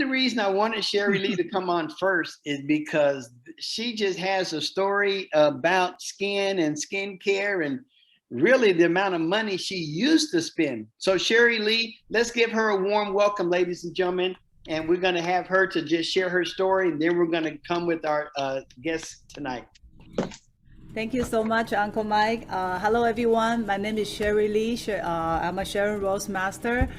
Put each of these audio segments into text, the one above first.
reason I wanted Sherry Lee to come on first is because she just has a story about skin and skincare and really the amount of money she used to spend. So Sherry Lee, let's give her a warm welcome, ladies and gentlemen. And we're going to have her to just share her story. And then we're going to come with our guests tonight. Thank you so much, Uncle Mike. Hello, everyone. My name is Sherry Lee. I'm a Sharon Rose Master.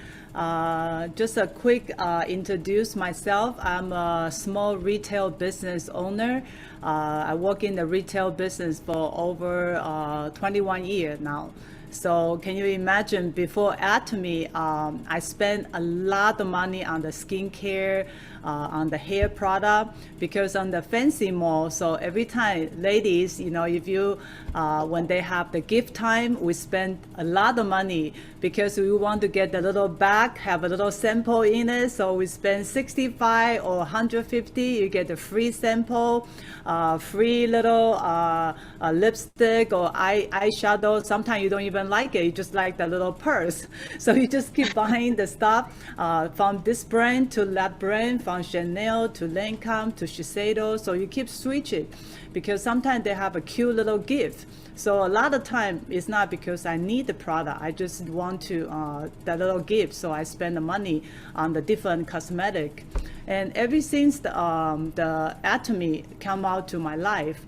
Just a quick introduce myself. I'm a small retail business owner. I work in the retail business for over 21 years now. So can you imagine before Atomy, I spent a lot of money on the skincare, on the hair product, because on the fancy mall, so every time ladies, if you, when they have the gift time, we spend a lot of money because we want to get the little bag, have a little sample in it. So we spend 65 or 150, you get the free sample, free little lipstick or eyeshadow. Sometimes you don't even like it, you just like the little purse. So you just keep buying the stuff from this brand to that brand, from Chanel to Lancome to Shiseido. So you keep switching because sometimes they have a cute little gift. So a lot of time it's not because I need the product. I just want to the little gift. So I spend the money on the different cosmetic. And ever since the Atomy come out to my life,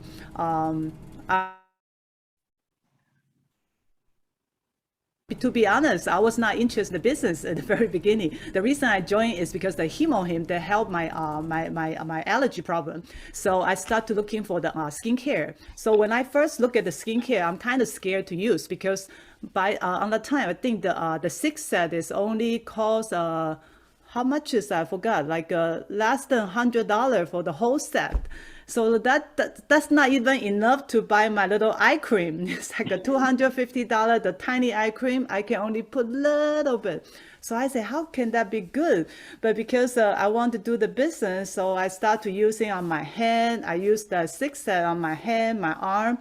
to be honest, I was not interested in the business at the very beginning. The reason I joined is because the Hemohim, they helped my my allergy problem. So I started looking for the skincare. So when I first look at the skincare, I'm kind of scared to use because by on the time I think the 6 set is only cost how much is I forgot, like less than $100 for the whole set. So that's not even enough to buy my little eye cream. It's like a $250, the tiny eye cream. I can only put little bit. So I say, how can that be good? But because I want to do the business, so I start to using on my hand. I use the 6 set on my hand, my arm,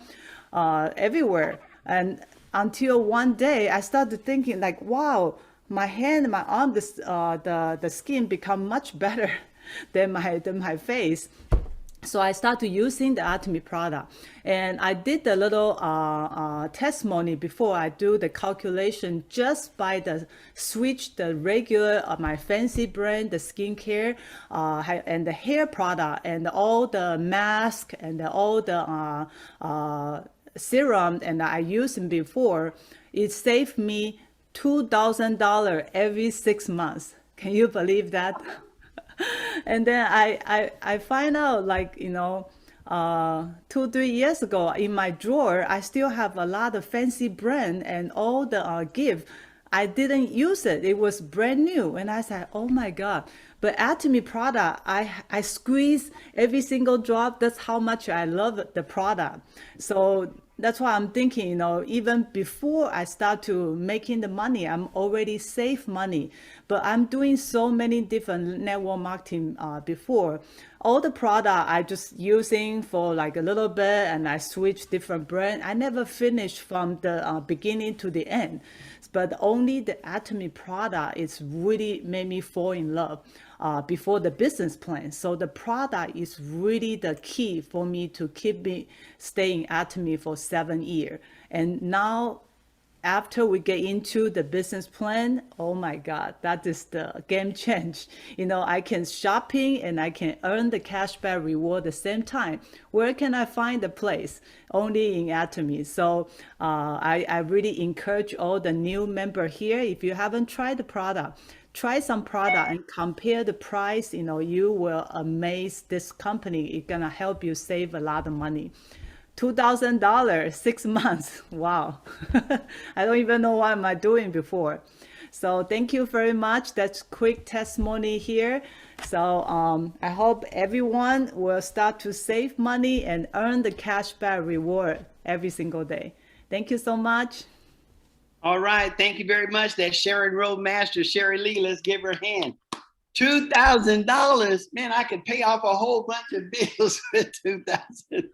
everywhere. And until one day I started thinking like, wow, my hand, my arm, the skin become much better than my face. So I started using the Atomy product, and I did a little testimony before I do the calculation just by the switch the regular my fancy brand, the skincare, and the hair product, and all the mask and all the serum, and I used before. It saved me $2,000 every 6 months. Can you believe that? And then I find out, like, 2-3 years ago in my drawer, I still have a lot of fancy brand and all the gift. I didn't use it. It was brand new. And I said, oh my God. But Atomy product, I squeeze every single drop. That's how much I love the product. So that's why I'm thinking, even before I start to making the money, I'm already save money. But I'm doing so many different network marketing before. All the product I just using for like a little bit, and I switch different brand. I never finish from the beginning to the end. But only the Atomy product is really made me fall in love before the business plan. So the product is really the key for me to keep me staying Atomy for 7 years. And now, after we get into the business plan, oh my God, that is the game change. I can shopping and I can earn the cashback reward at the same time. Where can I find the place? Only in Atomy. So I really encourage all the new member here, if you haven't tried the product, try some product and compare the price. You will amaze this company. It's gonna help you save a lot of money. $2,000, 6 months. Wow. I don't even know what am I doing before. So thank you very much. That's quick testimony here. So I hope everyone will start to save money and earn the cashback reward every single day. Thank you so much. All right. Thank you very much. That's Sharon Roadmaster, Sherry Lee. Let's give her a hand. $2,000. Man, I could pay off a whole bunch of bills with $2,000.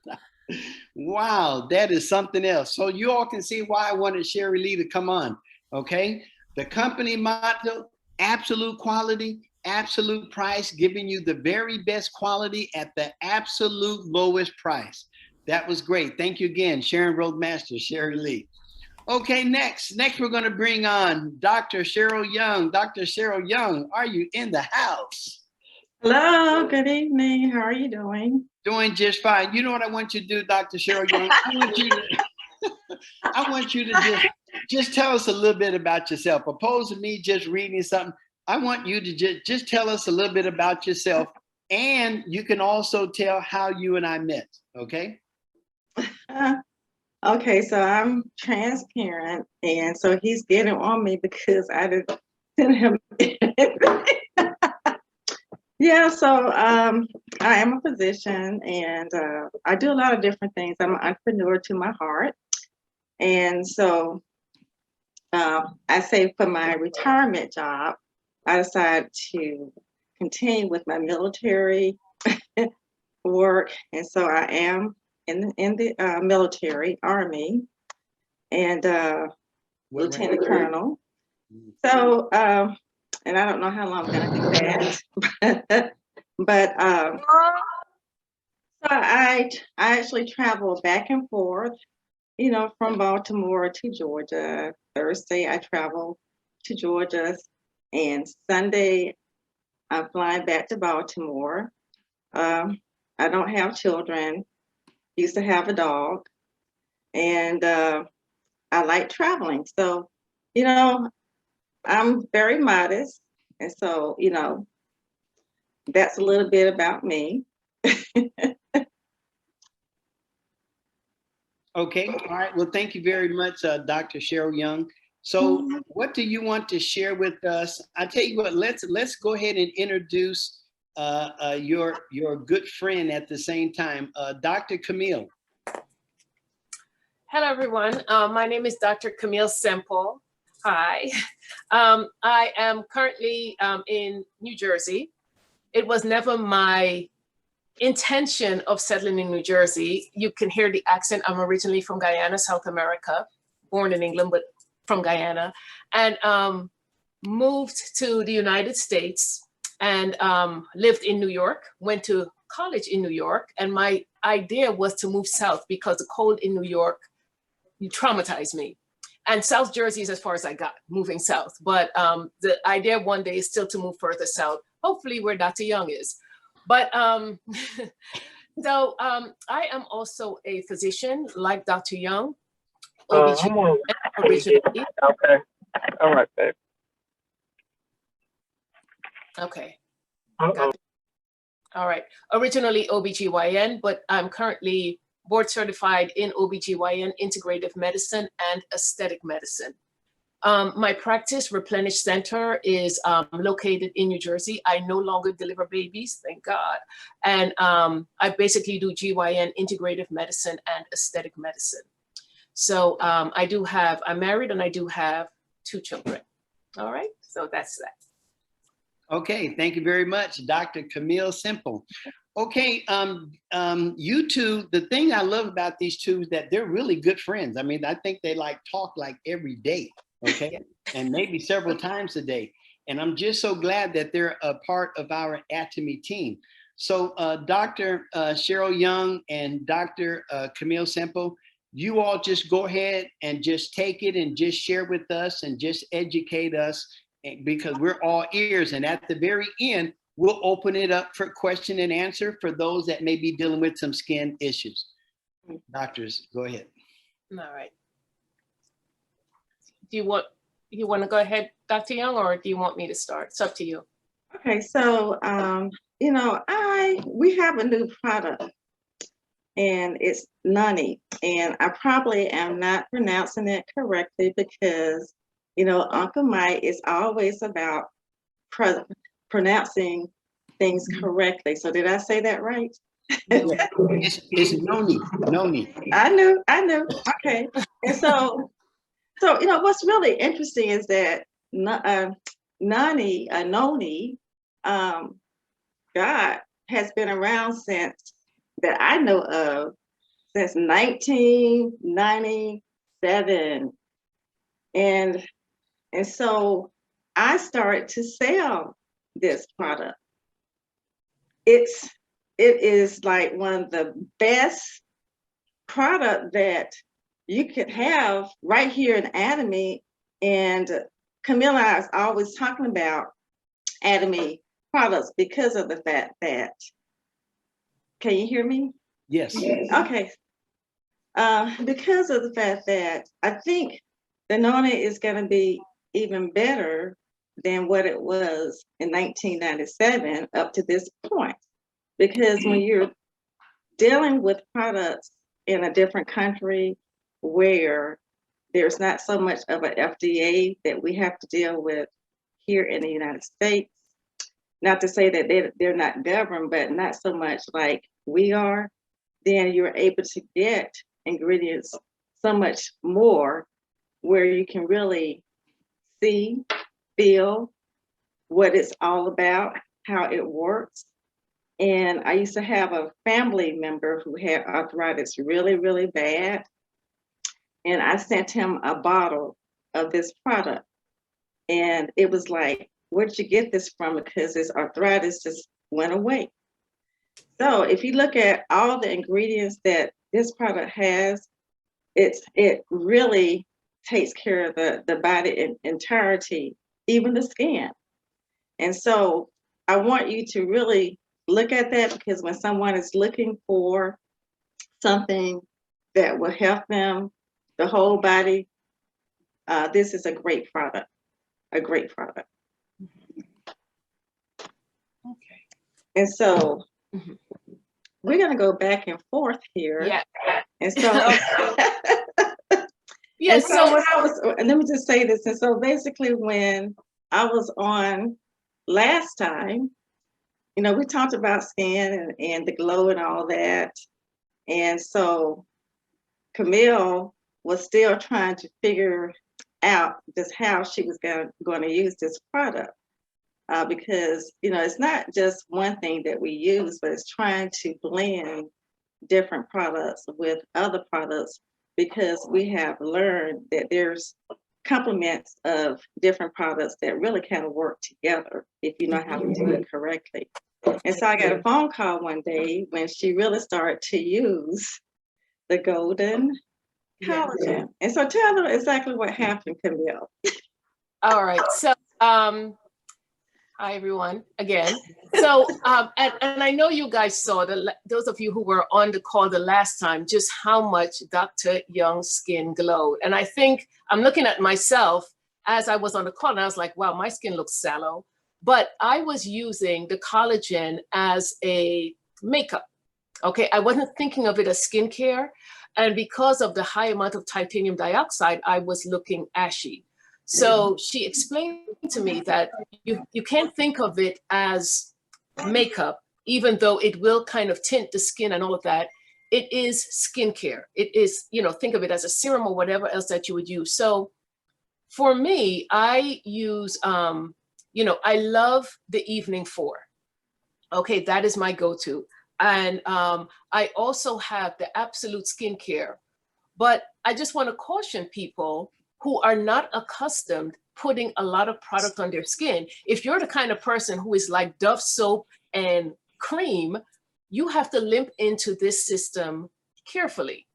Wow, that is something else. So you all can see why I wanted Sherry Lee to come on. Okay. The company motto, absolute quality absolute price, giving you the very best quality at the absolute lowest price. That was great. Thank you again, Sharon Roadmaster, Sherry Lee. Okay, next we're going to bring on Dr. Cheryl Young. Dr. Cheryl Young, are you in the house? Hello, good evening. How are you doing? Doing just fine. You know what I want you to do, Dr. Cheryl Young? I want you to just tell us a little bit about yourself. Opposed to me just reading something, I want you to just tell us a little bit about yourself, and you can also tell how you and I met, okay? Okay, so I'm transparent, and so he's getting on me because I didn't send him anything. Yeah, so I am a physician, and I do a lot of different things. I'm an entrepreneur to my heart. And so I say for my retirement job, I decided to continue with my military work. And so I am in the military, Army, and Lieutenant Colonel. So, and I don't know how long I'm going to do that, but so I actually travel back and forth, you know, from Baltimore to Georgia. Thursday, I travel to Georgia, and Sunday, I'm flying back to Baltimore. I don't have children. Used to have a dog, and I like traveling. So, you know, I'm very modest, and so, you know, that's a little bit about me. Okay, all right. Well, thank you very much, Dr. Cheryl Young. So what do you want to share with us? I tell you what, let's go ahead and introduce your good friend at the same time, Dr. Camille. Hello, everyone. My name is Dr. Camille Semple. Hi. I am currently in New Jersey. It was never my intention of settling in New Jersey. You can hear the accent. I'm originally from Guyana, South America, born in England, but from Guyana, and moved to the United States and lived in New York, went to college in New York. And my idea was to move south because the cold in New York traumatized me. And South Jersey is as far as I got, moving south. But the idea one day is still to move further south, hopefully where Dr. Young is. But so I am also a physician like Dr. Young, OBGYN originally. Okay. All right, babe. Okay. Uh-oh. All right. Originally OBGYN, but I'm currently board certified in OBGYN, integrative medicine, and aesthetic medicine. My practice, Replenish Center, is located in New Jersey. I no longer deliver babies, thank God. And I basically do GYN, integrative medicine, and aesthetic medicine. So I'm married and I do have 2 children. All right, so that's that. Okay, thank you very much, Dr. Camille Semple. Okay, you two, the thing I love about these two is that they're really good friends. I mean, I think they talk like every day, okay? And maybe several times a day. And I'm just so glad that they're a part of our Atomy team. So Dr. Cheryl Young and Dr. Camille Semple, you all just go ahead and just take it and just share with us and just educate us, because we're all ears. And at the very end, we'll open it up for question and answer for those that may be dealing with some skin issues. Doctors, go ahead. All right. Do you want to go ahead, Dr. Young, or do you want me to start? It's up to you. Okay, so you know, we have a new product, and it's Nani, and I probably am not pronouncing it correctly because, you know, Uncle Mike is always about pronouncing things correctly. So did I say that right? Yeah. It's Noni. I knew. Okay, and so you know, what's really interesting is that Noni, God has been around since that I know of since 1997, and so I started to sell this product. It is like one of the best product that you could have right here in Atomy. And Camille and I is always talking about Atomy products because of the fact that, can you hear me? Yes. Okay. Because of the fact that I think the Nona is going to be even better than what it was in 1997 up to this point. Because when you're dealing with products in a different country where there's not so much of an FDA that we have to deal with here in the United States, not to say that they're not governed, but not so much like we are, then you're able to get ingredients so much more where you can really see, feel what it's all about, how it works. And I used to have a family member who had arthritis really, really bad. And I sent him a bottle of this product. And it was like, where'd you get this from? Because his arthritis just went away. So if you look at all the ingredients that this product has, it really takes care of the body in entirety, even the skin. And so I want you to really look at that, because when someone is looking for something that will help them, the whole body, this is a great product, a great product. Okay. And so we're going to go back and forth here. Yeah. And so, Yeah. and so when I was, and let me just say this. And so basically when I was on last time, you know, we talked about skin and the glow and all that. And so Camille was still trying to figure out just how she was going to use this product. Because, you know, it's not just one thing that we use, but it's trying to blend different products with other products, because we have learned that there's complements of different products that really kind of work together if you know how to do it correctly. And so I got a phone call one day when she really started to use the golden collagen. And so tell them exactly what happened, Camille. All right. So, hi everyone again. So, and I know you guys saw, those of you who were on the call the last time, just how much Dr. Young's skin glowed. And I think I'm looking at myself as I was on the call and I was like, wow, my skin looks sallow. But I was using the collagen as a makeup. Okay, I wasn't thinking of it as skincare. And because of the high amount of titanium dioxide, I was looking ashy. So she explained to me that you can't think of it as makeup, even though it will kind of tint the skin and all of that. It is skincare. It is, you know, think of it as a serum or whatever else that you would use. So for me, I use, you know, I love the evening 4. Okay, that is my go-to. And I also have the Absolute skincare. But I just want to caution people who are not accustomed putting a lot of product on their skin. If you're the kind of person who is like Dove soap and cream, you have to limp into this system carefully,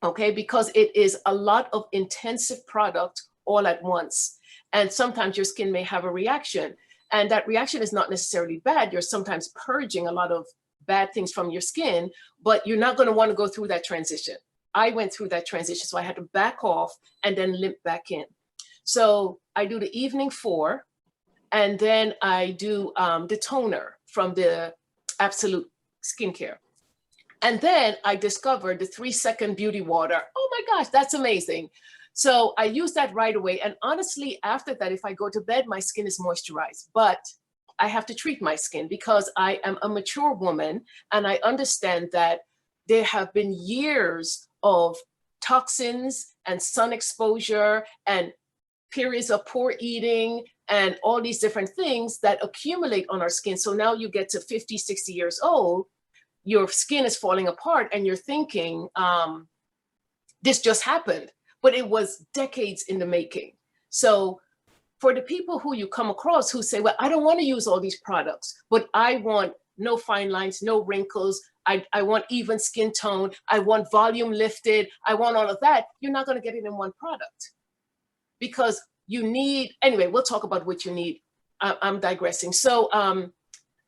okay? Because it is a lot of intensive product all at once. And sometimes your skin may have a reaction. And that reaction is not necessarily bad. You're sometimes purging a lot of bad things from your skin, but you're not going to want to go through that transition. I went through that transition, so I had to back off and then limp back in. So I do the evening 4, and then I do the toner from the Absolute skincare. And then I discovered the 3-second beauty water. Oh my gosh, that's amazing. So I use that right away. And honestly, after that, if I go to bed, my skin is moisturized, but I have to treat my skin because I am a mature woman and I understand that there have been years of toxins and sun exposure and periods of poor eating and all these different things that accumulate on our skin. So now you get to 50, 60 years old, your skin is falling apart and you're thinking, this just happened, but it was decades in the making. So for the people who you come across who say, well, I don't want to use all these products, but I want no fine lines, no wrinkles. I want even skin tone. I want volume lifted. I want all of that. You're not going to get it in one product because you need, anyway, we'll talk about what you need. I'm digressing. So,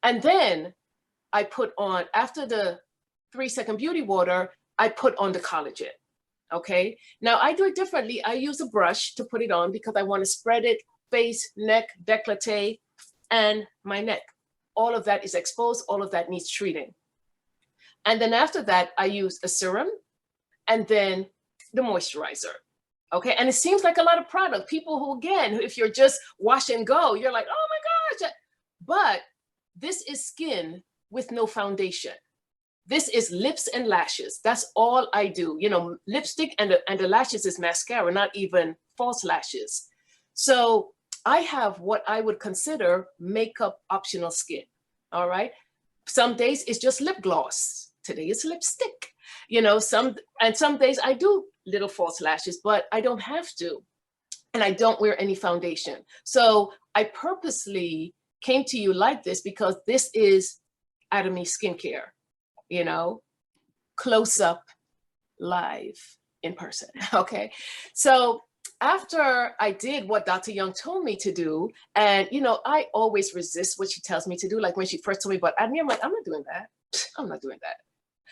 and then I put on, after the 3-second beauty water, I put on the collagen. Okay. Now I do it differently. I use a brush to put it on because I want to spread it, face, neck, décolleté, and my neck. All of that is exposed. All of that needs treating. And then after that, I use a serum and then the moisturizer. Okay. And it seems like a lot of product. People who, again, if you're just wash and go, you're like, oh my gosh. But this is skin with no foundation. This is lips and lashes. That's all I do. You know, lipstick and the lashes is mascara, not even false lashes. So I have what I would consider makeup optional skin. All right. Some days it's just lip gloss. Today it's lipstick. You know, some days I do little false lashes, but I don't have to. And I don't wear any foundation. So I purposely came to you like this because this is Atomy skincare, you know, close up, live, in person. Okay. So after I did what Dr. Young told me to do, and, you know, I always resist what she tells me to do. Like when she first told me about Atomy, I'm like, I'm not doing that. I'm not doing that,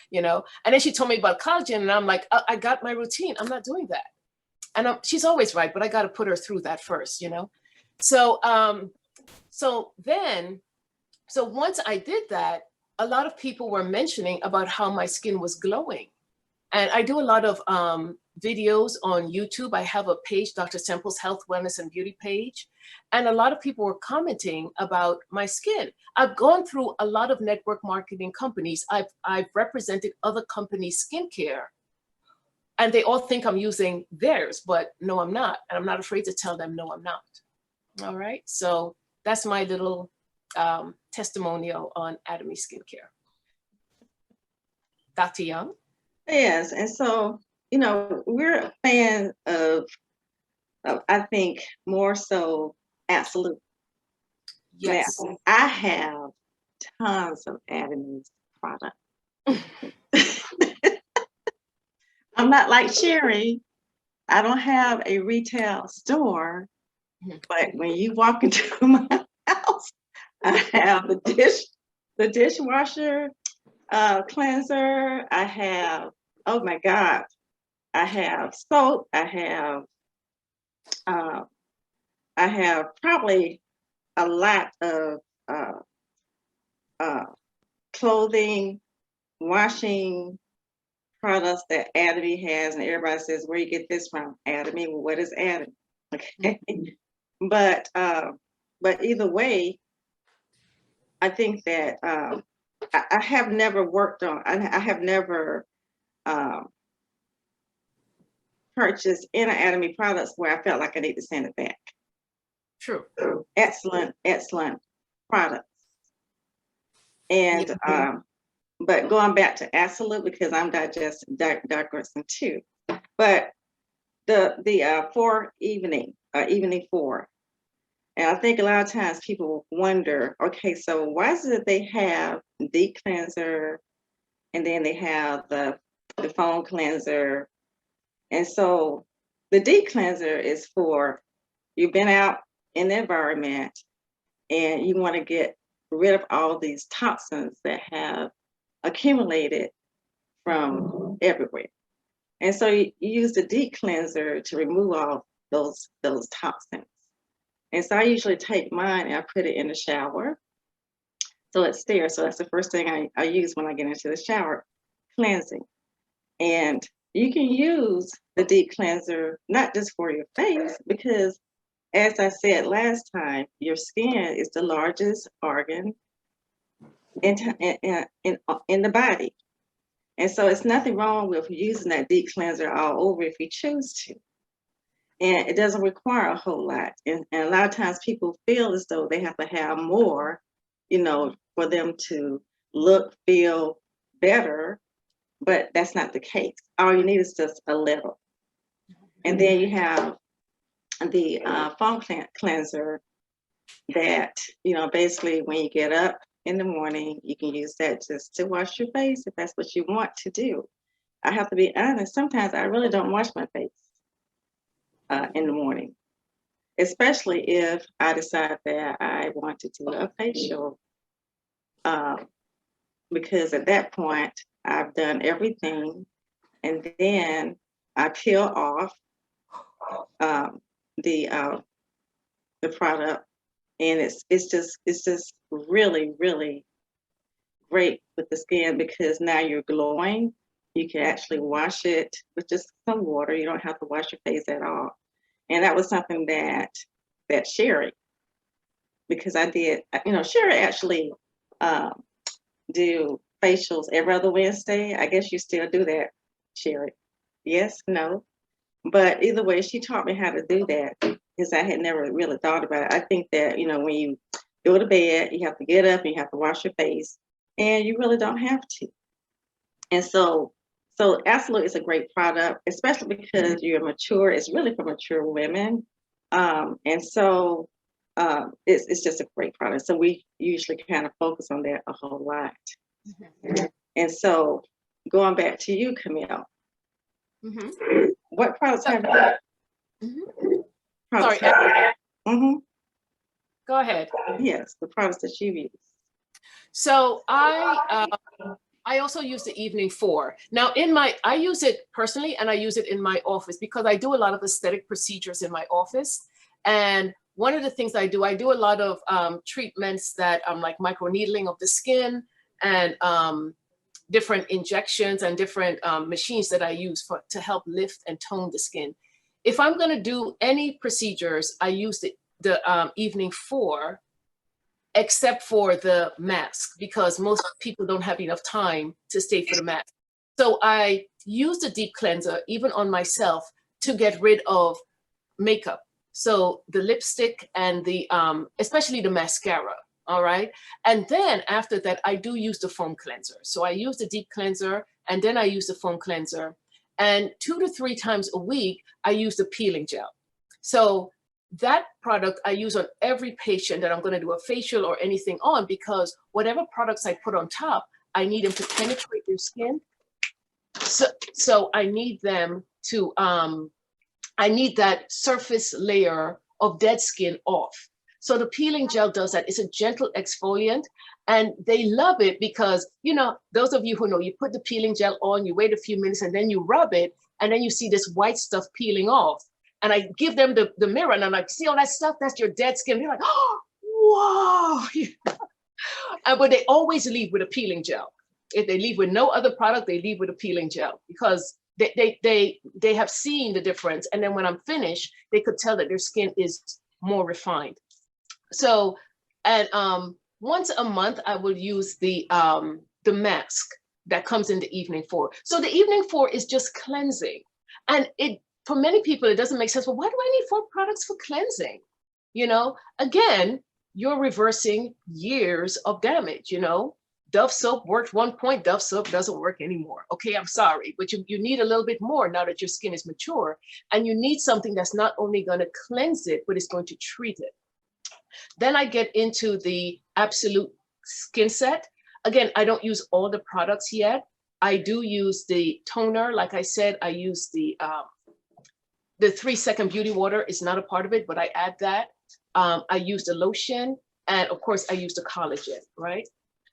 you know? And then she told me about collagen and I'm like, I got my routine. I'm not doing that. And she's always right, but I got to put her through that first, you know? So, so once I did that, a lot of people were mentioning about how my skin was glowing. And I do a lot of videos on YouTube. I have a page, Dr. Semple's Health, Wellness, and Beauty page. And a lot of people were commenting about my skin. I've gone through a lot of network marketing companies. I've represented other companies' skincare. And they all think I'm using theirs, but no, I'm not. And I'm not afraid to tell them, no, I'm not. All right. So that's my little testimonial on Atomy skincare. Dr. Young? Yes, and so, you know, we're a fan of I think, more so Absolute. Yes. Now, I have tons of Atomy product. I'm not like Sherry. I don't have a retail store, but when you walk into my house, I have the dishwasher cleanser. I have, oh my God, I have soap. I have probably a lot of clothing, washing products that Atomy has, and everybody says, where you get this from? Atomy. Well, what is Atomy? Okay. But either way, I think that I have never worked on, I have never purchased any Atomy products where I felt like I need to send it back. True. Excellent, excellent products. And but going back to Absolute, because I'm digressing too. But the for evening 4. And I think a lot of times people wonder, okay, so why is it they have the cleanser and then they have the foam cleanser? And so the deep cleanser is for, you've been out in the environment and you want to get rid of all these toxins that have accumulated from everywhere. And so you use the deep cleanser to remove all those toxins. And so I usually take mine and I put it in the shower, so it's there. So that's the first thing I use when I get into the shower, cleansing. And you can use the deep cleanser not just for your face, because as I said last time, your skin is the largest organ in the body. And so it's nothing wrong with using that deep cleanser all over if you choose to. And it doesn't require a whole lot. And a lot of times people feel as though they have to have more, you know, for them to look, feel better, but that's not the case. All you need is just a little. And then you have the foam cleanser that, you know, basically when you get up in the morning, you can use that just to wash your face if that's what you want to do. I have to be honest, sometimes I really don't wash my face in the morning, especially if I decide that I want to do a facial, because at that point I've done everything, and then I peel off the product, and it's just really great with the skin, because now you're glowing. You can actually wash it with just some water. You don't have to wash your face at all. And that was something that Sherry, because I did, you know, Sherry actually do facials every other Wednesday. I guess you still do that, Sherry. Yes, no. But either way, she taught me how to do that, because I had never really thought about it. I think that, you know, when you go to bed, you have to get up and you have to wash your face, and you really don't have to. And so Absolute is a great product, especially because you're mature. It's really for mature women. And so it's just a great product. So we usually kind of focus on that a whole lot. Mm-hmm. And so going back to you, Camille, mm-hmm. What products have you? Mm-hmm. Sorry. Mm-hmm. Go ahead. Yes, the products that you've used. So I also use the evening 4. Now I use it personally, and I use it in my office because I do a lot of aesthetic procedures in my office. And one of the things I do a lot of treatments that like microneedling of the skin, and different injections and different machines that I use to help lift and tone the skin. If I'm gonna do any procedures, I use the evening 4, except for the mask, because most people don't have enough time to stay for the mask. So I use the deep cleanser even on myself to get rid of makeup. So the lipstick and the, especially the mascara, all right? And then after that, I do use the foam cleanser. So I use the deep cleanser, and then I use the foam cleanser. And 2 to 3 times a week, I use the peeling gel. So that product I use on every patient that I'm going to do a facial or anything on, because whatever products I put on top, I need them to penetrate their skin. So I need them to, I need that surface layer of dead skin off. So the peeling gel does that. It's a gentle exfoliant, and they love it because, you know, those of you who know, you put the peeling gel on, you wait a few minutes, and then you rub it, and then you see this white stuff peeling off. And I give them the mirror, and I'm like, see all that stuff? That's your dead skin. They're like, oh, whoa. But they always leave with a peeling gel. If they leave with no other product, they leave with a peeling gel, because they have seen the difference. And then when I'm finished, they could tell that their skin is more refined. So, and once a month, I will use the mask that comes in the evening 4. So the evening 4 is just cleansing. And for many people, it doesn't make sense. Well, why do I need 4 products for cleansing? You know, again, you're reversing years of damage. You know, Dove soap worked one point, Dove soap doesn't work anymore. Okay, I'm sorry, but you need a little bit more now that your skin is mature, and you need something that's not only going to cleanse it, but it's going to treat it. Then I get into the Absolute Skin Set. Again, I don't use all the products yet. I do use the toner. Like I said, I use the 3-second beauty water is not a part of it, but I add that. I use the lotion, and of course I use the collagen, right?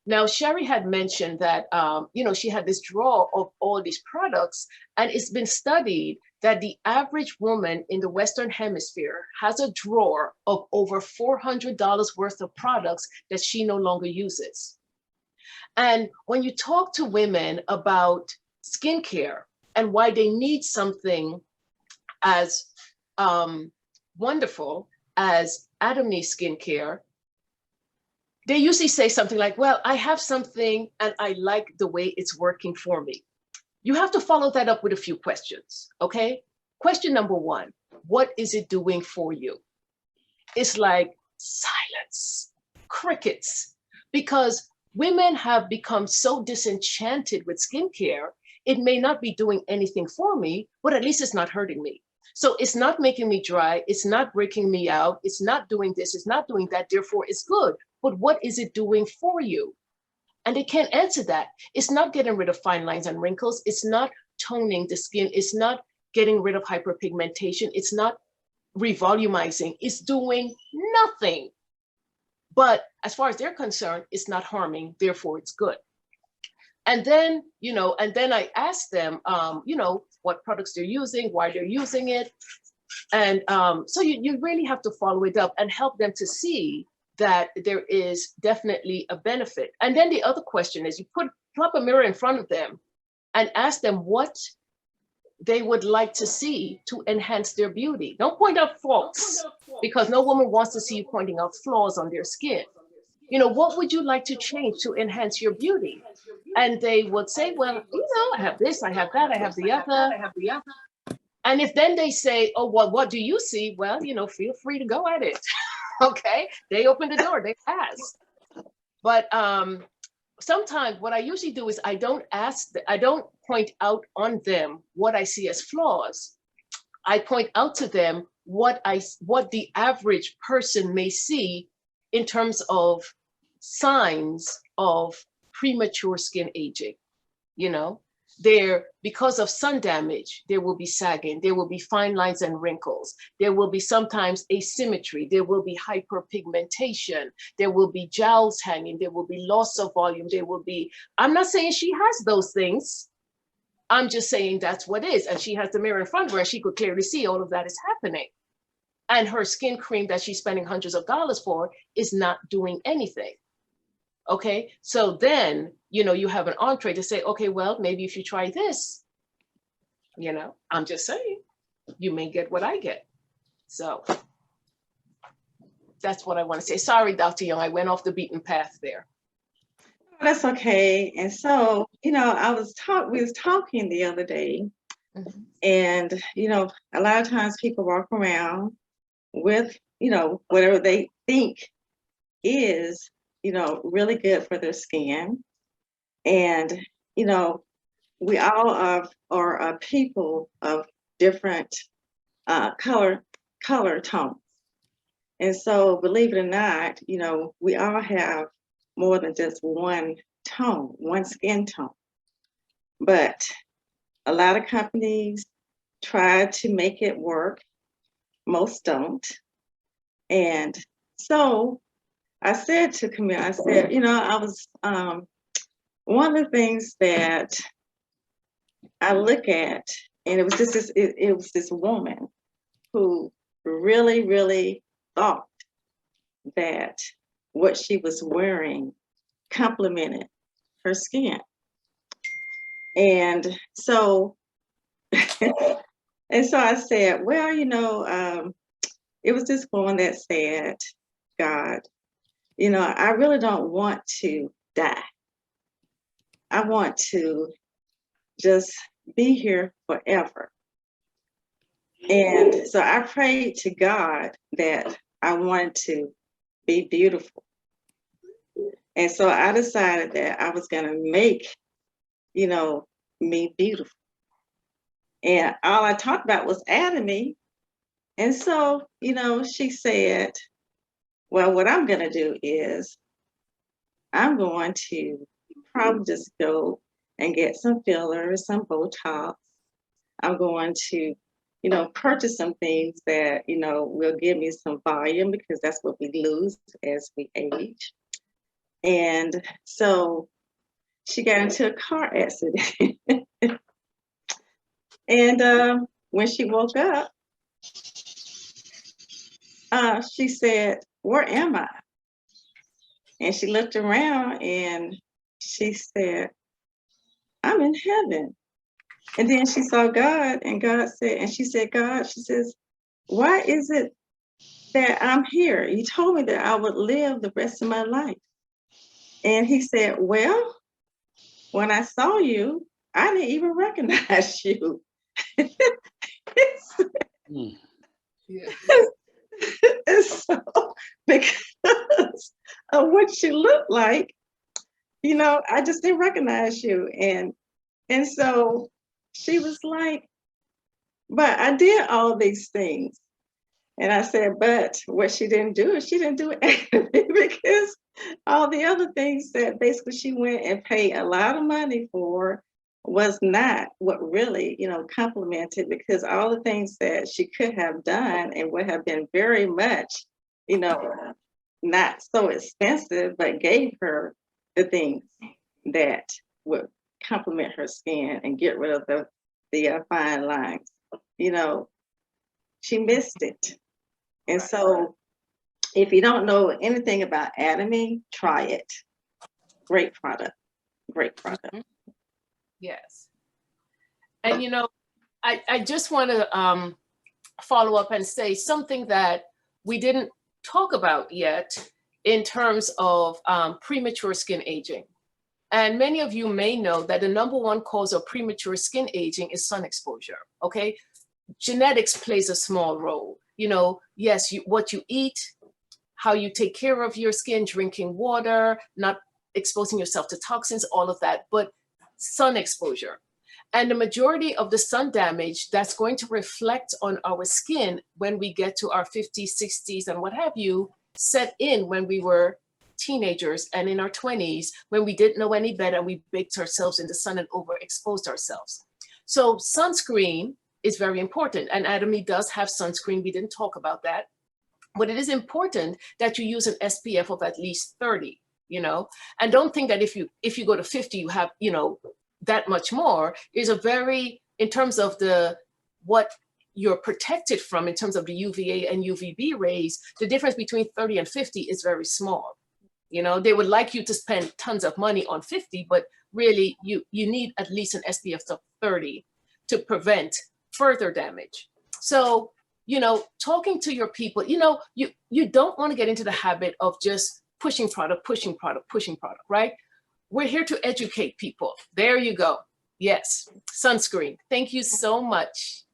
Now, Sherry had mentioned that, you know, she had this drawer of all these products, and it's been studied that the average woman in the Western Hemisphere has a drawer of over $400 worth of products that she no longer uses. And when you talk to women about skincare and why they need something as wonderful as Atomy skincare, they usually say something like, well, I have something and I like the way it's working for me. You have to follow that up with a few questions, okay? Question number 1, what is it doing for you? It's like silence, crickets, because women have become so disenchanted with skincare. It may not be doing anything for me, but at least it's not hurting me. So it's not making me dry. It's not breaking me out. It's not doing this. It's not doing that. Therefore, it's good. But what is it doing for you? And they can't answer that. It's not getting rid of fine lines and wrinkles. It's not toning the skin. It's not getting rid of hyperpigmentation. It's not revolumizing. It's doing nothing. But as far as they're concerned, it's not harming. Therefore, it's good. And then, I asked them, what products they're using, why they're using it. And so you really have to follow it up and help them to see that there is definitely a benefit. And then the other question is you plop a mirror in front of them and ask them what they would like to see to enhance their beauty. Don't point out faults, because no woman wants to see you pointing out flaws on their skin. What would you like to change to enhance your beauty? And they would say, well, I have this, I have that, I have the other. And if then they say, oh, well, what do you see? Well, feel free to go at it. Okay, they open the door, they ask. But sometimes what I usually do is I don't point out on them what I see as flaws. I point out to them what the average person may see in terms of signs of premature skin aging. Because of sun damage, there will be sagging, there will be fine lines and wrinkles, there will be sometimes asymmetry, there will be hyperpigmentation, there will be jowls hanging, there will be loss of volume, I'm not saying she has those things, I'm just saying that's what is. And she has the mirror in front of her and she could clearly see all of that is happening. And her skin cream that she's spending hundreds of dollars for is not doing anything. Okay, so then, you have an entree to say, okay, well, maybe if you try this, I'm just saying, you may get what I get. So that's what I want to say. Sorry, Dr. Young, I went off the beaten path there. That's okay. And so, we was talking the other day, mm-hmm. And, a lot of times people walk around with, whatever they think is, really good for their skin. And, we all are people of different color tones. And so, believe it or not, we all have more than just one skin tone. But a lot of companies try to make it work. Most don't. And so I said to Camille, I said, I was, one of the things that I look at, and it was this woman who really, really thought that what she was wearing complemented her skin. And so, I said, well, it was this woman that said, God, I really don't want to die. I want to just be here forever. And so I prayed to God that I wanted to be beautiful. And so I decided that I was going to make, me beautiful. And all I talked about was Atomy. And so, she said, well, what I'm going to do is I'm going to probably just go and get some fillers, some Botox. I'm going to, purchase some things that, will give me some volume, because that's what we lose as we age. And so she got into a car accident. And when she woke up, she said, where am I? And she looked around and she said, I'm in heaven. And then she saw God, and God said, and she said, God, she says, why is it that I'm here? You told me that I would live the rest of my life. And he said, well, when I saw you, I didn't even recognize you. Yeah. And so, because of what she looked like, I just didn't recognize you. And so she was like, But I did all these things. And I said, but what she didn't do is she didn't do it because all the other things that basically she went and paid a lot of money for was not what really, complimented, because all the things that she could have done and would have been very much, not so expensive, but gave her the things that would complement her skin and get rid of the fine lines. She missed it. And so if you don't know anything about Atomy, try it. Great product. Great product. Yes. And I just want to follow up and say something that we didn't talk about yet in terms of premature skin aging. And many of you may know that the #1 cause of premature skin aging is sun exposure, okay? Genetics plays a small role. Yes, what you eat, how you take care of your skin, drinking water, not exposing yourself to toxins, all of that, but sun exposure. And the majority of the sun damage that's going to reflect on our skin when we get to our 50s, 60s, and what have you, set in when we were teenagers and in our 20s, when we didn't know any better and we baked ourselves in the sun and overexposed ourselves. So sunscreen is very important. And Atomy does have sunscreen. We didn't talk about that. But it is important that you use an SPF of at least 30, and don't think that if you go to 50, you have, that much more. Is a very, in terms of what you're protected from in terms of the UVA and UVB rays, the difference between 30 and 50 is very small. They would like you to spend tons of money on 50, but really you need at least an SPF of 30 to prevent further damage. So, talking to your people, you don't want to get into the habit of just pushing product, right? We're here to educate people. There you go. Yes, sunscreen. Thank you so much.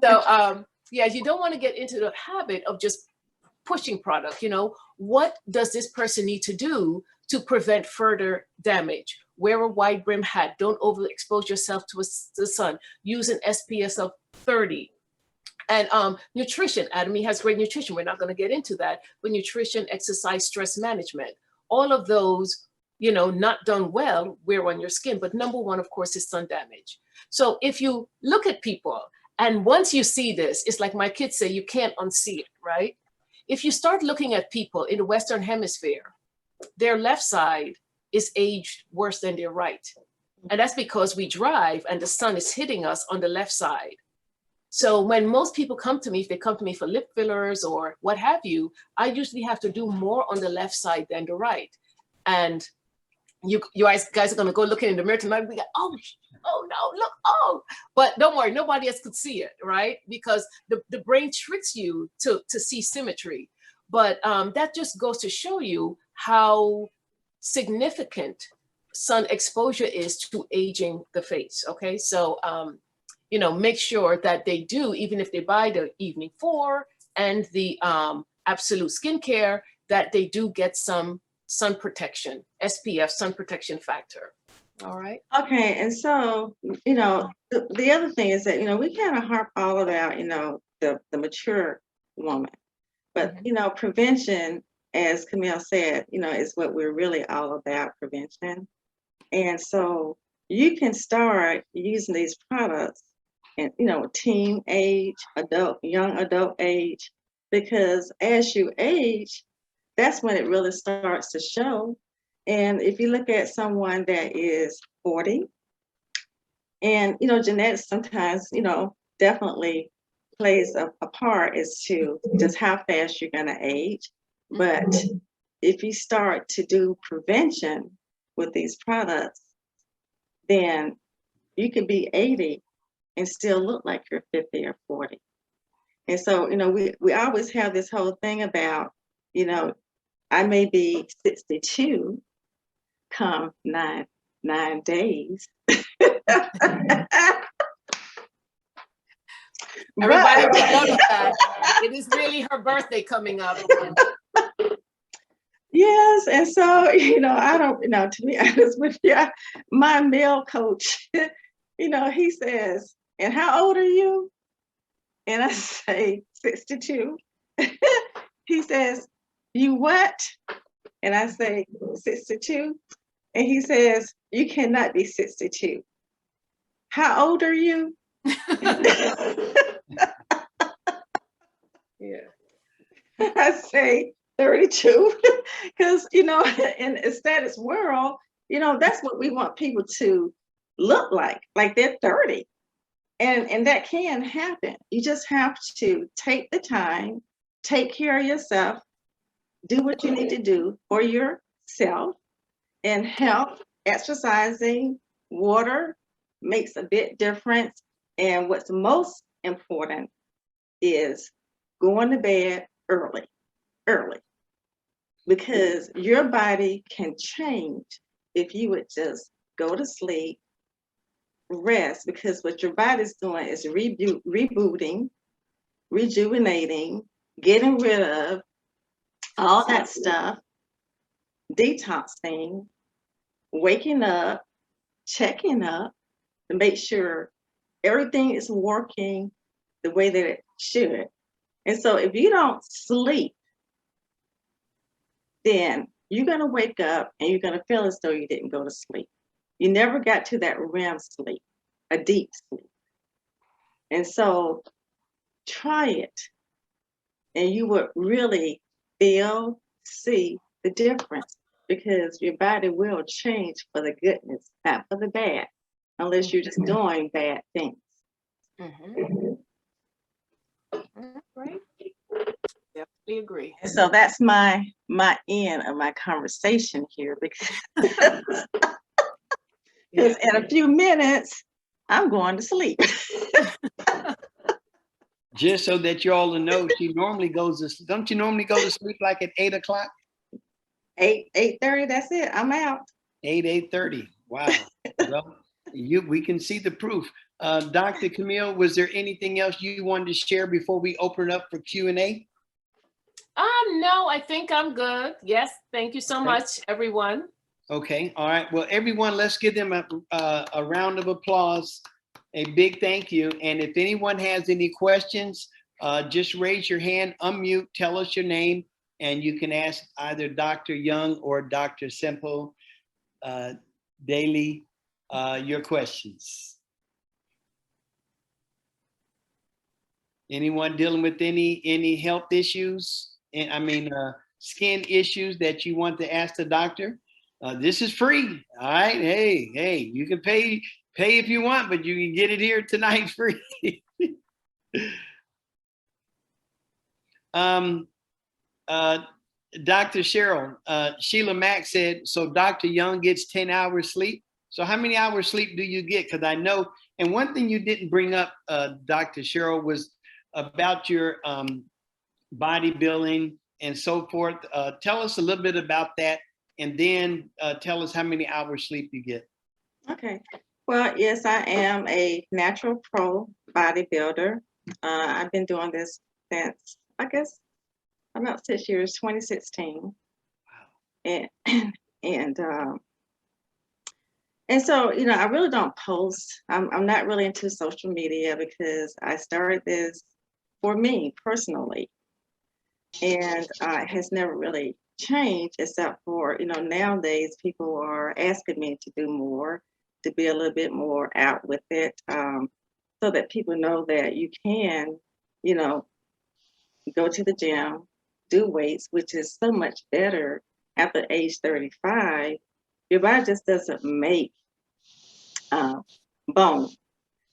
So, yeah, you don't want to get into the habit of just pushing product. What does this person need to do to prevent further damage? Wear a wide brim hat. Don't overexpose yourself to the sun. Use an SPF of 30. And nutrition. Atomy has great nutrition. We're not going to get into that. But nutrition, exercise, stress management, all of those, not done well, wear on your skin. But #1, of course, is sun damage. So if you look at people, and once you see this, it's like my kids say, you can't unsee it, right? If you start looking at people in the Western Hemisphere, their left side is aged worse than their right. And that's because we drive and the sun is hitting us on the left side. So when most people come to me, if they come to me for lip fillers or what have you, I usually have to do more on the left side than the right. And you guys are going to go looking in the mirror tonight and be like, oh no, look, oh. But don't worry, nobody else could see it, right? Because the brain tricks you to see symmetry. But that just goes to show you how significant sun exposure is to aging the face, okay? So, make sure that they do, even if they buy the Evening 4 and the Absolute Skincare, that they do get some sun protection, SPF, sun protection factor. All right. Okay, and so, the other thing is that, we kind of harp all about, the mature woman. But, prevention, as Camille said, is what we're really all about, prevention. And so you can start using these products in, teen age, young adult age, because as you age, that's when it really starts to show. And if you look at someone that is 40, and, genetics sometimes, definitely plays a part as to just how fast you're going to age. But if you start to do prevention with these products, then you could be 80 and still look like you're 50 or 40. And so, we always have this whole thing about, I may be 62 come nine days. Everybody will notice that. It is really her birthday coming up. Yes, and so, I don't, to be honest with you, my male coach, he says, and how old are you? And I say, 62. He says, you what? And I say, 62. And he says, you cannot be 62. How old are you? Yeah. I say 32. Because, you know, in a status world, you know, that's what we want people to look like they're 30. And that can happen. You just have to take the time, take care of yourself, do what you need to do for yourself, and health, exercising, water makes a big difference. And what's most important is going to bed early, because your body can change if you would just go to sleep, rest, because what your body's doing is rebooting, rejuvenating, getting rid of all that stuff, detoxing, waking up, checking up to make sure everything is working the way that it should. And so if you don't sleep, then you're going to wake up and you're going to feel as though you didn't go to sleep. You never got to that REM sleep, a deep sleep. And so try it, and you would really feel, see the difference, because your body will change for the goodness, not for the bad, unless you're just doing bad things. Right. Definitely agree. And so that's my end of my conversation here, because in a few minutes I'm going to sleep. Just so that you all know, she normally goes to, don't you normally go to sleep like at 8 o'clock? 8:30, that's it. I'm out. 8:30. Wow. Well, we can see the proof. Dr. Camille, was there anything else you wanted to share before we open up for Q&A? No, I think I'm good. Yes, thank you so much, everyone. Okay, all right. Well, everyone, let's give them a round of applause. A big thank you. And if anyone has any questions, just raise your hand, unmute, tell us your name, and you can ask either Dr. Young or Dr. Semple Daly your questions. Anyone dealing with any health issues? And I mean, skin issues that you want to ask the doctor? This is free. All right. Hey, you can pay if you want, but you can get it here tonight free. Dr. Cheryl, Sheila Mack said, so Dr. Young gets 10 hours sleep. So how many hours sleep do you get? Because I know, and one thing you didn't bring up, Dr. Cheryl, was about your bodybuilding and so forth. Tell us a little bit about that, and then tell us how many hours sleep you get. Okay. Well, yes, I am a natural pro bodybuilder. I've been doing this since, I guess, about 6 years, 2016. Wow. And so, you know, I really don't post. I'm not really into social media, because I started this for me personally, and it has never really changed, except for, you know, nowadays people are asking me to do more, to be a little bit more out with it, so that people know that you can, you know, go to the gym, do weights, which is so much better after age 35. Your body just doesn't make bone.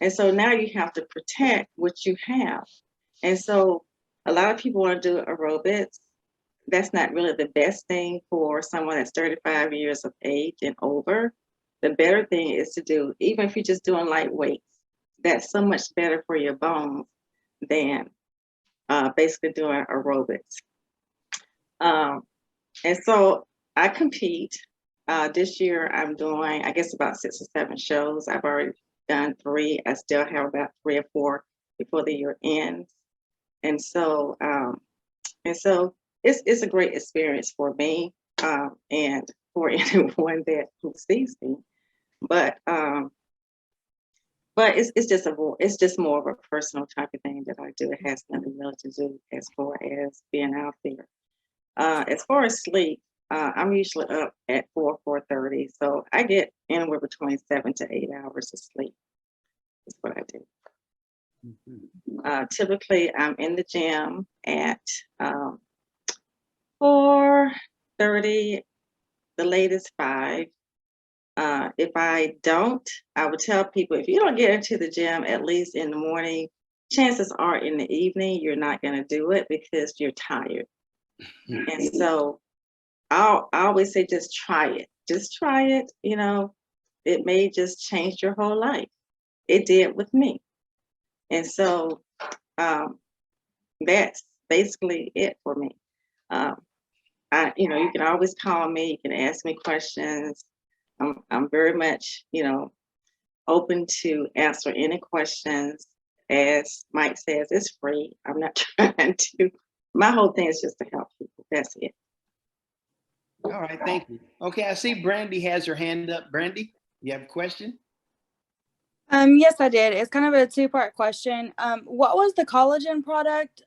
And so now you have to protect what you have. And so a lot of people want to do aerobics. That's not really the best thing for someone that's 35 years of age and over. The better thing is to do, even if you're just doing light weights, that's so much better for your bones than basically doing aerobics. And so I compete. This year I'm doing, I guess, about 6 or 7 shows. I've already done 3. I still have about 3 or 4 before the year ends. And so it's a great experience for me, and for anyone who sees me. But but it's just more of a personal type of thing that I do. It has nothing really to do as far as being out there. As far as sleep, I'm usually up at 4:30, so I get anywhere between 7 to 8 hours of sleep. That's what I do. Typically, I'm in the gym at 4:30, the latest 5. If I don't, I would tell people, if you don't get into the gym at least in the morning, chances are in the evening you're not going to do it because you're tired. And so I always say, just try it. Just try it. You know, it may just change your whole life. It did with me. And so that's basically it for me. You know, you can always call me. You can ask me questions. I'm very much, you know, open to answer any questions. As Mike says, it's free. I'm not trying to. My whole thing is just to help people. That's it. All right, thank you. Okay, I see Brandy has her hand up. Brandy, you have a question? Yes, I did. It's kind of a two-part question. What was the collagen product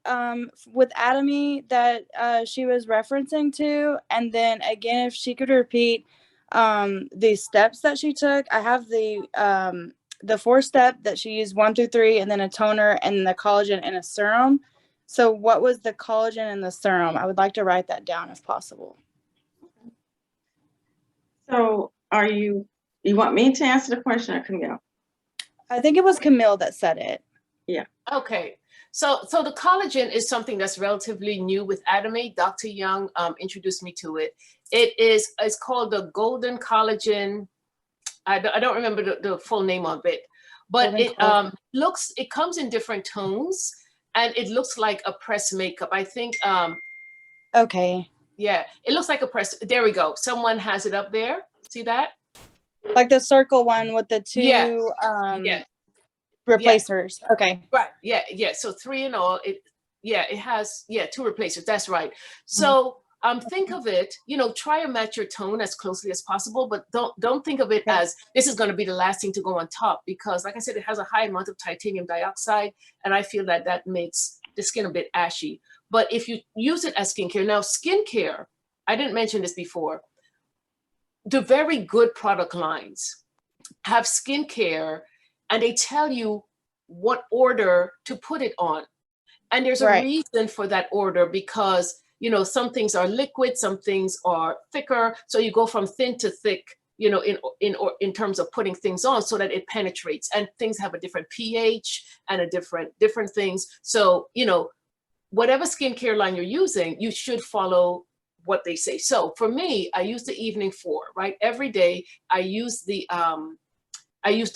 with Atomy that she was referencing to? And then again, if she could repeat the steps that she took. I have the 4-step that she used 1 through 3, and then a toner and the collagen and a serum. So what was the collagen and the serum? I would like to write that down if possible. So you want me to answer the question or Camille? I think it was Camille that said it. Yeah. Okay. So the collagen is something that's relatively new with Atomy. Dr. Young introduced me to it. It's called the golden collagen. I don't remember the full name of it, but it comes in different tones, and it looks like a pressed makeup. I think. Okay. Yeah, it looks like a press. There we go. Someone has it up there. See that? Like the circle one with the 2 replacers. Yeah. Okay. Right. Yeah. So 3 in all. It has 2 replacers. That's right. So think of it, you know, try and match your tone as closely as possible, but don't think of it as this is going to be the last thing to go on top, because like I said, it has a high amount of titanium dioxide, and I feel that makes the skin a bit ashy. But if you use it as skincare, now skincare, I didn't mention this before, the very good product lines have skincare and they tell you what order to put it on. And there's a reason for that order, because, you know, some things are liquid, some things are thicker. So you go from thin to thick, you know, in terms of putting things on so that it penetrates, and things have a different pH and a different things. So, you know, whatever skincare line you're using, you should follow what they say. So for me, I use the evening 4, right? Every day I use the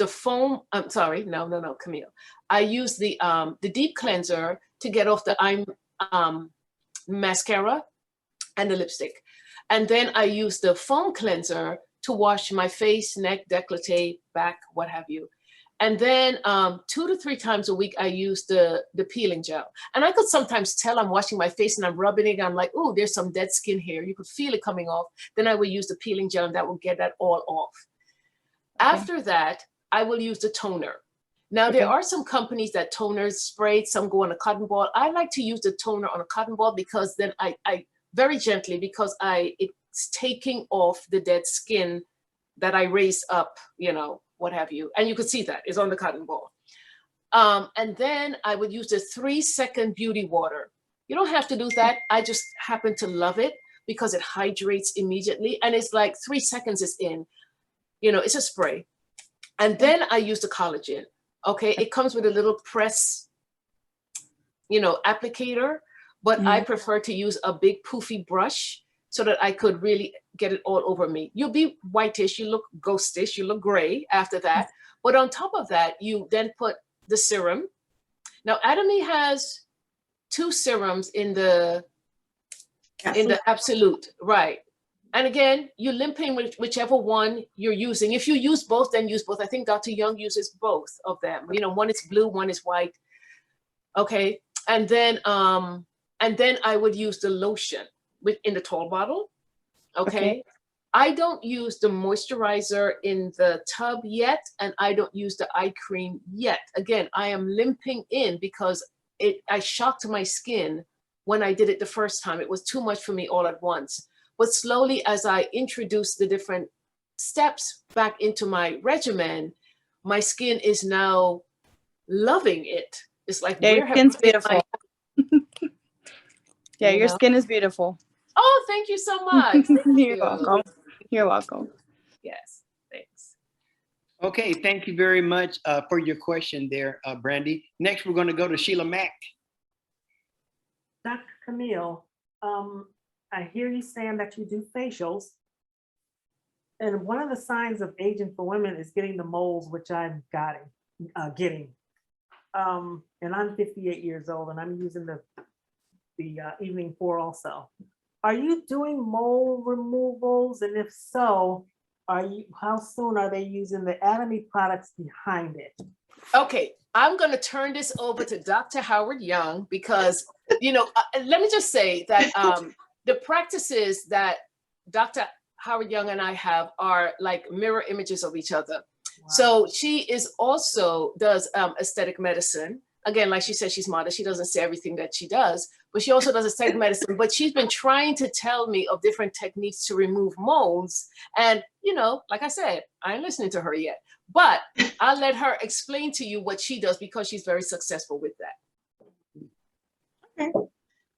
foam. I'm sorry, no, Camille. I use the deep cleanser to get off the mascara and the lipstick. And then I use the foam cleanser to wash my face, neck, décolleté, back, what have you. And then 2 to 3 times a week, I use the peeling gel. And I could sometimes tell I'm washing my face and I'm rubbing it. And I'm like, oh, there's some dead skin here. You could feel it coming off. Then I will use the peeling gel and that will get that all off. Okay. After that, I will use the toner. Now, there are some companies that toners spray, some go on a cotton ball. I like to use the toner on a cotton ball because then I very gently, because it's taking off the dead skin that I raised up, you know, what have you. And you could see that it's on the cotton ball. And then I would use the 3-second beauty water. You don't have to do that. I just happen to love it because it hydrates immediately. And it's like 3 seconds is in, you know, it's a spray. And then I use the collagen. Okay, it comes with a little press, you know, applicator, but I prefer to use a big poofy brush so that I could really get it all over me. You'll be whitish, you look ghostish, you look gray after that. But on top of that, you then put the serum. Now, Atomy has 2 serums in the Absolute, right? And again, you limp in whichever one you're using. If you use both, then use both. I think Dr. Young uses both of them. You know, one is blue, one is white. Okay, and then I would use the lotion in the tall bottle. Okay. I don't use the moisturizer in the tub yet, and I don't use the eye cream yet. Again, I am limping in because I shocked my skin when I did it the first time. It was too much for me all at once. But slowly, as I introduce the different steps back into my regimen, my skin is now loving it. It's like, Yeah, where your have skin's I been beautiful. Yeah, you your know? skin is beautiful. Oh, thank you so much. Thank You're you. welcome. You're welcome. Yes, thanks. Okay, thank you very much for your question there, Brandy. Next, we're going to go to Sheila Mack. Dr. Camille, I hear you saying that you do facials. And one of the signs of aging for women is getting the moles, which I'm getting. And I'm 58 years old and I'm using the evening 4 also. Are you doing mole removals? And if so, how soon are they using the Atomy products behind it? Okay, I'm going to turn this over to Dr. Howard Young because, you know, let me just say that the practices that Dr. Howard Young and I have are like mirror images of each other. Wow. So she is also does aesthetic medicine. Again, like she said, she's modest. She doesn't say everything that she does, but she also does aesthetic medicine. But she's been trying to tell me of different techniques to remove moles. And, you know, like I said, I ain't listening to her yet, but I'll let her explain to you what she does because she's very successful with that. Okay.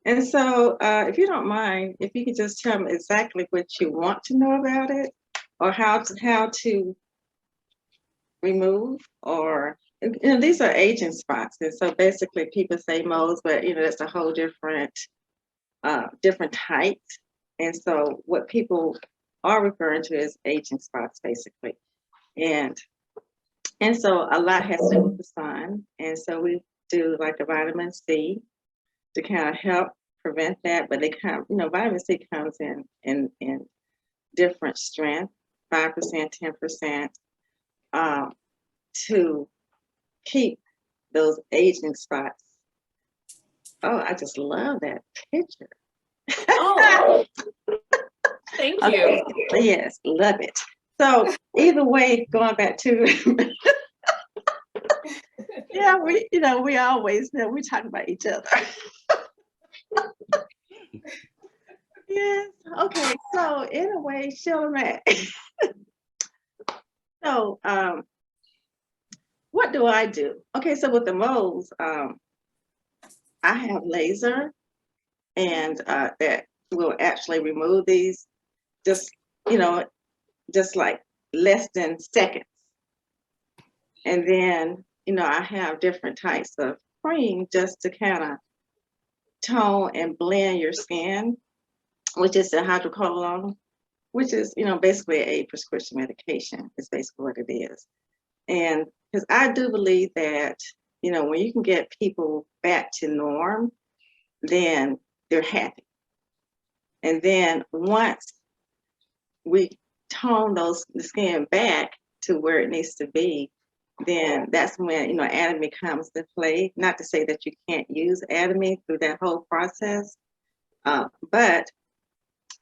And so if you don't mind, if you could just tell me exactly what you want to know about it or how to remove, or, you know, these are aging spots. And so basically people say moles, but, you know, that's a whole different types. And so what people are referring to is aging spots, basically. And so a lot has to do with the sun. And so we do like a vitamin C to kind of help prevent that. But they kind of, you know, vitamin C comes in different strength, 5%, 10%, to keep those aging spots. Oh, I just love that picture. Oh, thank you. Okay. Yes, love it. So either way, going back to yeah, we always know we talk about each other. Yes. Okay. So in a way, Sheila Mack. So what do I do? Okay. So with the moles, I have laser, and that will actually remove these, just just like less than seconds. And then, you know, I have different types of cream just to kind of tone and blend your skin, which is the hydrocolone, which is, you know, basically a prescription medication is basically what it is. And because I do believe that, you know, when you can get people back to norm, then they're happy. And then once we tone the skin back to where it needs to be, then that's when, you know, Atomy comes to play. Not to say that you can't use Atomy through that whole process, but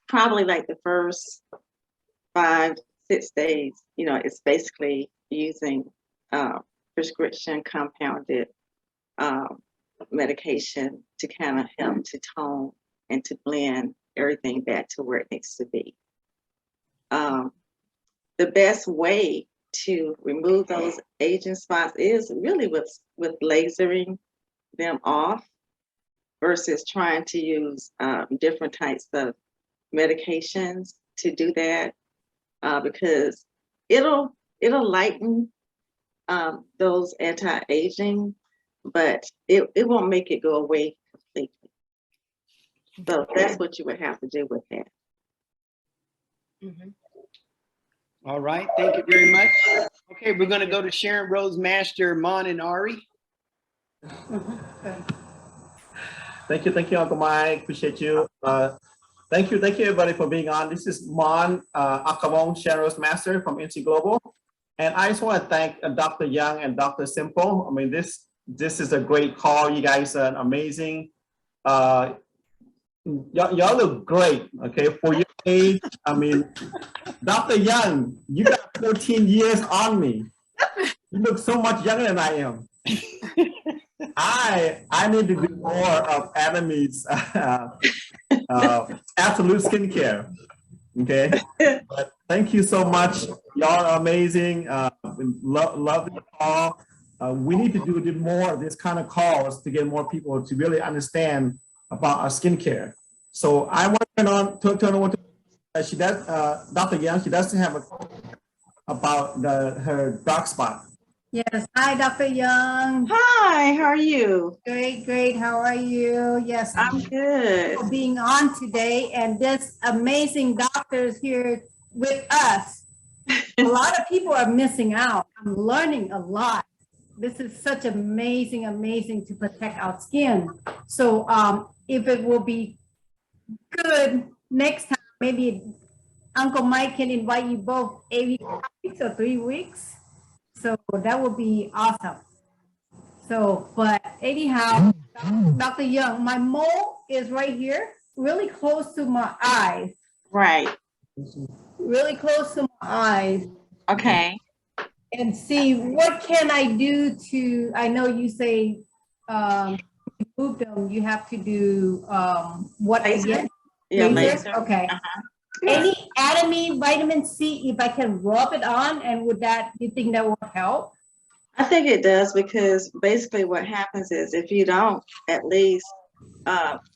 probably like the first 5-6 days, you know, it's basically using prescription compounded medication to kind of help to tone and to blend everything back to where it needs to be. The best way to remove those aging spots is really with lasering them off versus trying to use different types of medications to do that, because it'll lighten those anti-aging, but it won't make it go away completely. So that's what you would have to do with that. Mm-hmm. All right, thank you very much. Okay, we're going to go to Sharon Rose Master, Mon, and Ari. Thank you, Uncle Mike. Appreciate you. Thank you, everybody, for being on. This is Mon Acamon, Sharon Rose Master from NC Global, and I just want to thank Dr. Young and Dr. Semple. I mean, this is a great call. You guys are amazing. y'all look great, okay, for your age. I mean, Dr. Young, you got 14 years on me. You look so much younger than I am. I need to do more of Atomy's absolute skincare. Okay, but thank you so much. Y'all are amazing. Love the call. We need to do more of this kind of calls to get more people to really understand about our skincare. So I want to turn over to she does Dr. Young. She does have a about her dark spot. Yes. Hi, Dr. Young. Hi, how are you? Great, great. How are you? Yes. I'm good. For being on today and this amazing doctors here with us. A lot of people are missing out. I'm learning a lot. This is such amazing, amazing to protect our skin. So if it will be good next time, maybe Uncle Mike can invite you both 8 weeks or 3 weeks. So that would be awesome. So, but anyhow, Dr. Young, my mole is right here, really close to my eyes. Right. Really close to my eyes. Okay. And see, what can I do to, I know you say, remove them, you have to do, what Laser? again? Yeah, laser. Okay. Uh-huh. Any Atomy vitamin C, if I can rub it on, and would that, you think that will help? I think it does, because basically what happens is if you don't at least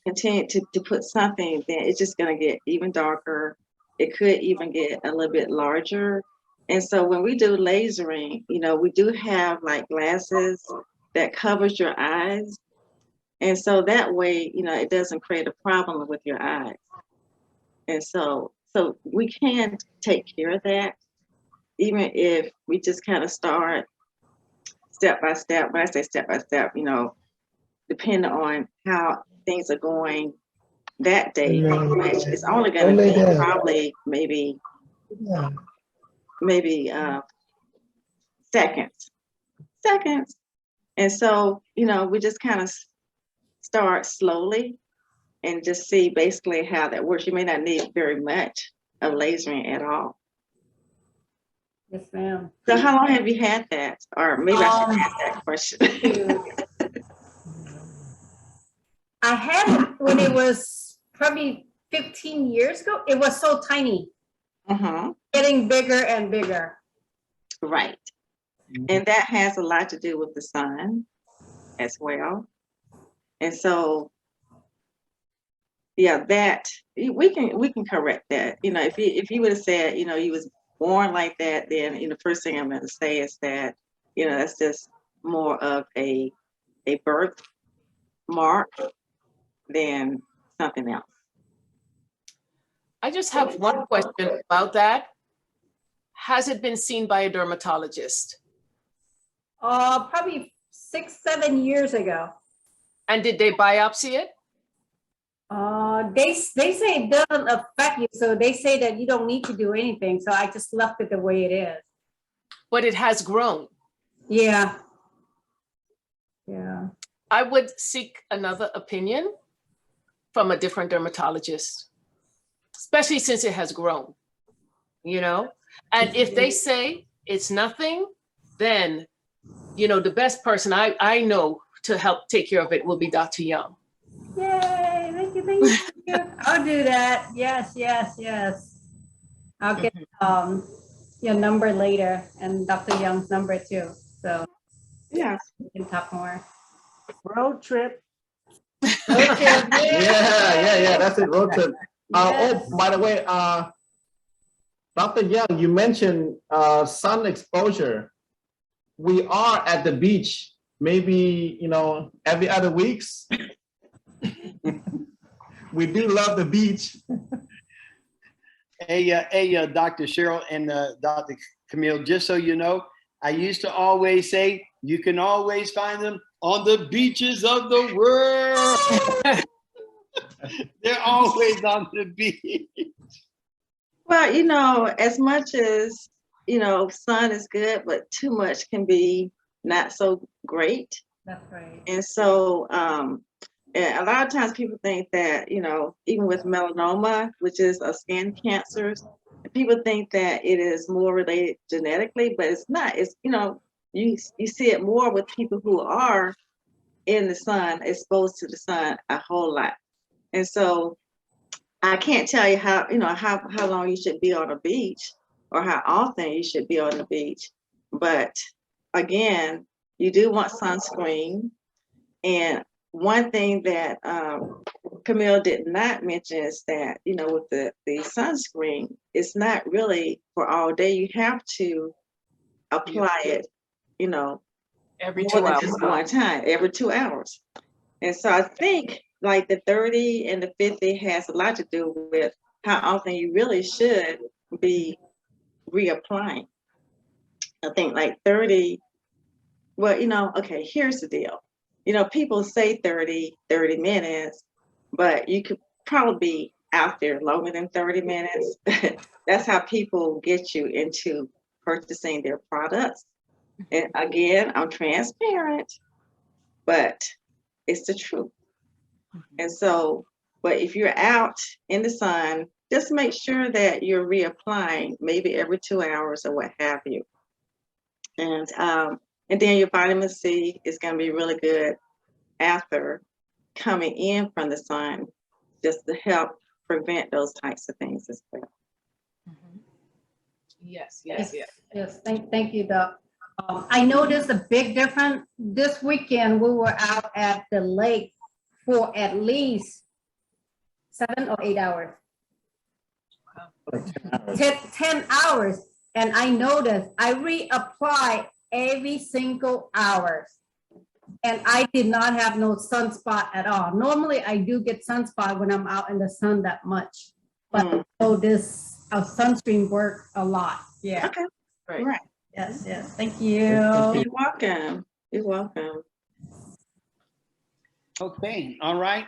continue to put something, then it's just going to get even darker. It could even get a little bit larger. And so when we do lasering, you know, we do have like glasses that covers your eyes. And so that way, you know, it doesn't create a problem with your eyes. And so we can take care of that, even if we just kind of start step by step. When I say step by step, you know, depending on how things are going that day, which is only going to be probably maybe seconds. And so, you know, we just kind of start slowly and just see basically how that works. You may not need very much of lasering at all. Yes, ma'am. So how long have you had that? Or maybe I should ask that question. I had it when it was probably 15 years ago. It was so tiny, getting bigger and bigger. Right. And that has a lot to do with the sun as well. And so, yeah, that we can correct that. You know, if you would have said, you know, you was born like that, then, you know, first thing I'm going to say is that, you know, that's just more of a birth mark than something else. I just have one question about that. Has it been seen by a dermatologist? Probably 6-7 years ago. And did they biopsy it? They say it doesn't affect you, so they say that you don't need to do anything. So I just left it the way it is. But it has grown. Yeah. Yeah. I would seek another opinion from a different dermatologist, especially since it has grown, you know? And if they say it's nothing, then, you know, the best person I know to help take care of it will be Dr. Young. Yay, thank you. I'll do that. Yes. I'll get your number later and Dr. Young's number too. So yeah, we can talk more. Road trip. Yeah, that's it, road trip. Oh, by the way, Dr. Young, you mentioned sun exposure. We are at the beach, maybe, you know, every other weeks. We do love the beach. Hey, Dr. Cheryl and Dr. Camille, just so you know, I used to always say, you can always find them on the beaches of the world. They're always on the beach. Well, you know, as much as, you know, sun is good, but too much can be not so great. That's right. And so And a lot of times people think that, you know, even with melanoma, which is a skin cancer, people think that it is more related genetically, but it's not. It's, you know, you see it more with people who are in the sun, exposed to the sun a whole lot. And so I can't tell you how, you know, how long you should be on a beach or how often you should be on the beach. But again, you do want sunscreen. And one thing that Camille did not mention is that, you know, with the sunscreen, it's not really for all day. You have to apply it, you know, Every more 2 than hours. just one time, every 2 hours. And so I think like the 30 and the 50 has a lot to do with how often you really should be reapplying. I think like 30, well, you know, okay, here's the deal. You know, people say 30 minutes, but you could probably be out there longer than 30 minutes. That's how people get you into purchasing their products. And again, I'm transparent, but it's the truth. And so, but if you're out in the sun, just make sure that you're reapplying maybe every 2 hours or what have you. And then your vitamin C is going to be really good after coming in from the sun, just to help prevent those types of things as well. Yes. Yes, thank you, Doc. I noticed a big difference. This weekend, we were out at the lake for at least 7 or 8 hours. Like 10 hours. 10 hours. And I noticed I reapply every single hour. And I did not have no sunspot at all. Normally I do get sunspot when I'm out in the sun that much. But so this sunscreen worked a lot. Yeah. Okay. Right. Yes. Thank you. You're welcome. You're welcome. Okay, all right.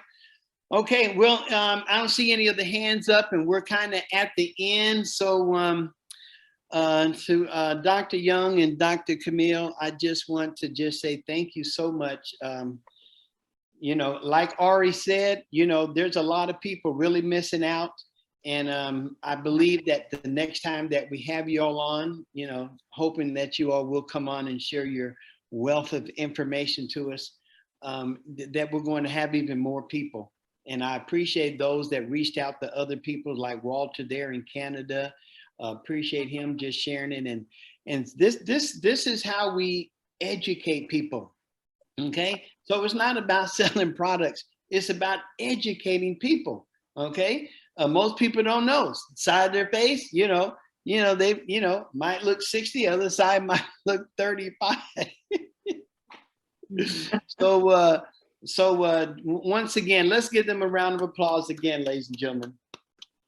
Okay, well, I don't see any of the hands up and we're kind of at the end. So to Dr. Young and Dr. Camille, I just want to just say thank you so much. You know, like Ari said, you know, there's a lot of people really missing out. And I believe that the next time that we have you all on, you know, hoping that you all will come on and share your wealth of information to us, that we're going to have even more people. And I appreciate those that reached out to other people like Walter there in Canada. Appreciate him just sharing it. And this is how we educate people. Okay, so it's not about selling products. It's about educating people. Okay. Most people don't know. Side of their face, you know, they, you know, might look 60, other side might look 35. So once again, let's give them a round of applause again, ladies and gentlemen.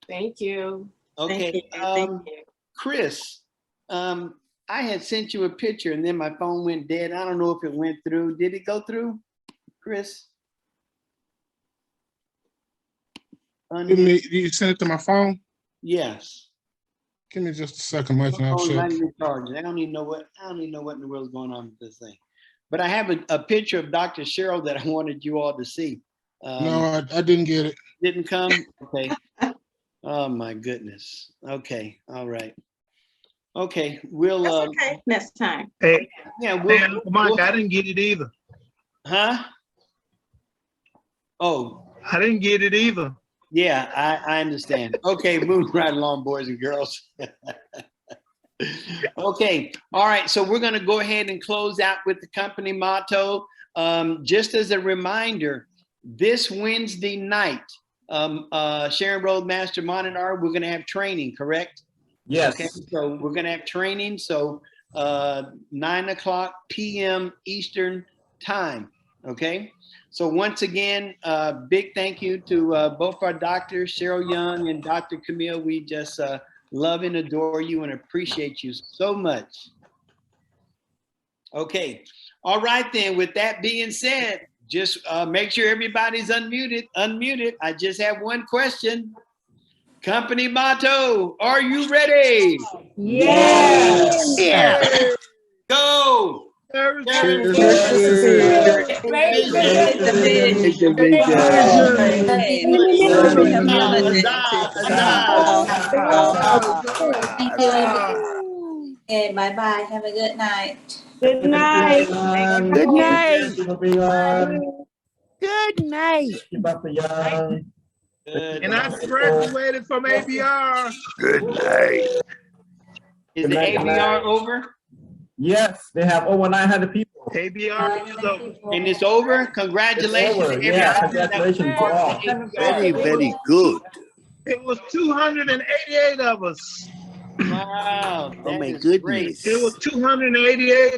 Thank you. Okay, Thank you. Chris, I had sent you a picture and then my phone went dead. I don't know if it went through. Did it go through, Chris? You sent it to my phone? Yes. Give me just a second, Mike, and I'll Oh, check. not even charged. I don't even know what in the world is going on with this thing. But I have a picture of Dr. Cheryl that I wanted you all to see. No, I didn't get it. Didn't come? Okay. Oh my goodness. Okay. All right. Okay. We'll That's okay. Next time. Hey, yeah, Mike, I didn't get it either. Huh? Oh, I didn't get it either. yeah, I understand. Okay, moving right along, boys and girls. Okay, all right, so we're gonna go ahead and close out with the company motto. Just as a reminder, this Wednesday night, Sharon Roadmaster Monitor, we're gonna have training, correct? Yes. Okay, so we're gonna have training, so 9:00 p.m. Eastern time, okay? So once again, big thank you to both our doctors, Cheryl Young and Dr. Camille. We just love and adore you and appreciate you so much. Okay, all right then, with that being said, just make sure everybody's unmuted. I just have one question. Company motto, are you ready? Yes. Yeah. Go. Cheers. Okay, bye-bye. Have a good night. Good night. Good night. Good night. And I graduated from ABR. Good night. Is the ABR over? Yes, they have over 900 people. ABR is over. And it's over? Congratulations It's to over. Yeah, everybody. congratulations to all. Very, very good. It was 288 of us. Wow. Oh that my is great. goodness. It was 288